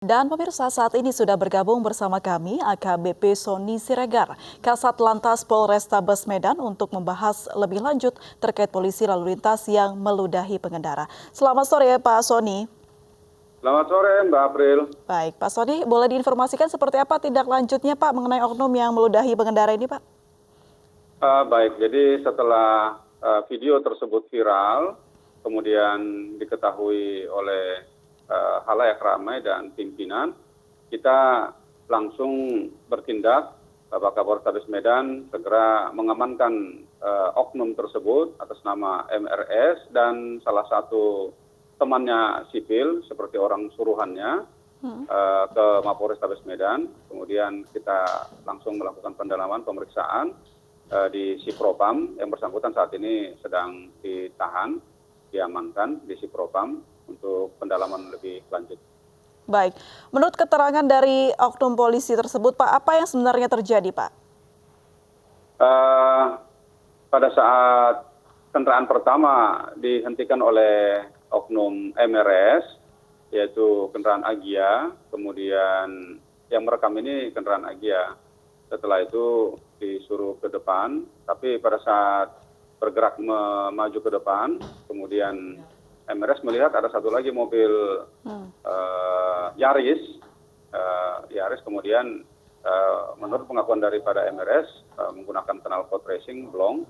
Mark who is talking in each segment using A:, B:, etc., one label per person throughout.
A: Dan pemirsa, saat ini sudah bergabung bersama kami AKBP Sony Siregar, Kasat Lantas Polrestabes Medan untuk membahas lebih lanjut terkait polisi lalu lintas yang meludahi pengendara. Selamat sore Pak Sony.
B: Selamat sore Mbak April.
A: Baik, Pak Sony, boleh diinformasikan seperti apa tindak lanjutnya Pak mengenai oknum yang meludahi pengendara ini Pak?
B: Baik, jadi setelah video tersebut viral, kemudian diketahui oleh khalayak ramai dan pimpinan, kita langsung bertindak. Bapak Kapolrestabes Medan segera mengamankan oknum tersebut atas nama MRS dan salah satu temannya sipil seperti orang suruhannya ke Mapolrestabes Medan. Kemudian kita langsung melakukan pendalaman pemeriksaan di Sipropam. Yang bersangkutan saat ini sedang ditahan, diamankan di Sipropam untuk pendalaman lebih lanjut.
A: Baik, menurut keterangan dari oknum polisi tersebut Pak, apa yang sebenarnya terjadi Pak?
B: Pada saat kendaraan pertama dihentikan oleh oknum MRS, yaitu kendaraan Agia, kemudian yang merekam ini kendaraan Agia. Setelah itu disuruh ke depan, tapi pada saat bergerak maju ke depan, kemudian MRS melihat ada satu lagi mobil Yaris, kemudian menurut pengakuan daripada MRS menggunakan knalpot racing blong,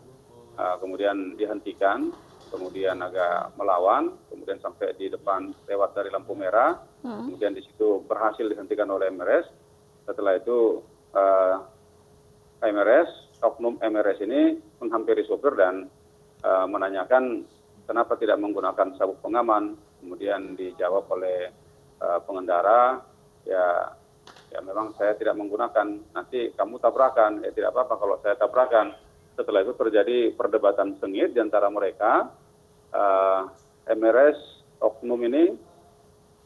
B: kemudian dihentikan, kemudian agak melawan, kemudian sampai di depan lewat dari lampu merah, kemudian di situ berhasil dihentikan oleh MRS. Setelah itu oknum MRS ini menghampiri sopir dan menanyakan kenapa tidak menggunakan sabuk pengaman. Kemudian dijawab oleh pengendara, ya memang saya tidak menggunakan, nanti kamu tabrakan. Ya tidak apa-apa kalau saya tabrakan. Setelah itu terjadi perdebatan sengit di antara mereka. MRS oknum ini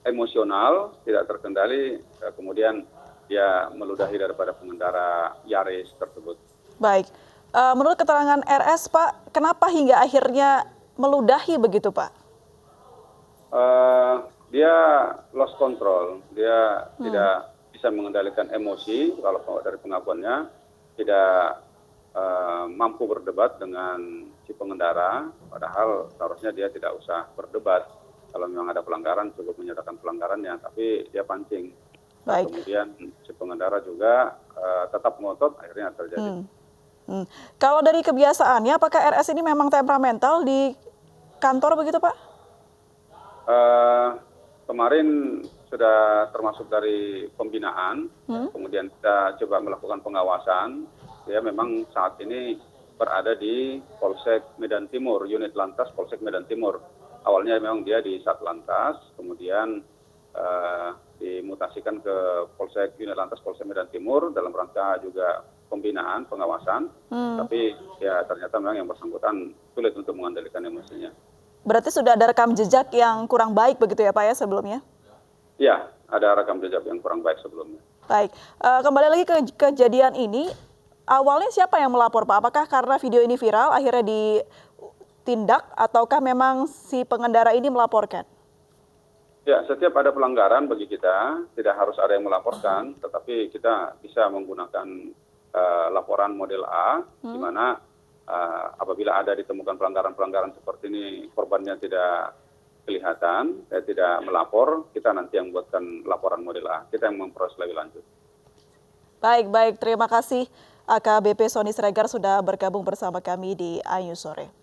B: emosional, tidak terkendali, kemudian dia meludahi daripada pengendara Yaris tersebut.
A: Baik, menurut keterangan RS Pak, kenapa hingga akhirnya meludahi begitu Pak?
B: Dia lost control, dia tidak bisa mengendalikan emosi. Kalau dari pengakuannya tidak mampu berdebat dengan si pengendara, padahal seharusnya dia tidak usah berdebat. Kalau memang ada pelanggaran cukup menyatakan pelanggarannya, tapi dia pancing.
A: Baik.
B: Kemudian si pengendara juga tetap ngotot, akhirnya terjadi.
A: Kalau dari kebiasaannya, apakah RS ini memang temperamental di kantor begitu Pak?
B: Kemarin sudah termasuk dari pembinaan, kemudian kita coba melakukan pengawasan. Dia memang saat ini berada di Polsek Medan Timur, unit Lantas Polsek Medan Timur. Awalnya memang dia di Satlantas, kemudian dimutasikan ke Polsek unit Lantas Polsek Medan Timur dalam rangka juga pembinaan, pengawasan. Tapi ya ternyata memang yang bersangkutan sulit untuk mengendalikan emosinya.
A: Berarti sudah ada rekam jejak yang kurang baik begitu ya Pak ya sebelumnya?
B: Ya, ada rekam jejak yang kurang baik sebelumnya.
A: Baik, kembali lagi ke kejadian ini, awalnya siapa yang melapor Pak? Apakah karena video ini viral akhirnya ditindak ataukah memang si pengendara ini melaporkan?
B: Ya, setiap ada pelanggaran bagi kita tidak harus ada yang melaporkan, tetapi kita bisa menggunakan laporan model A, di mana apabila ada ditemukan pelanggaran-pelanggaran seperti ini, korbannya tidak kelihatan, tidak melapor, kita nanti yang buatkan laporan model A, kita yang memproses lebih lanjut.
A: Baik, terima kasih AKBP Sony Siregar sudah bergabung bersama kami di Ayu Sore.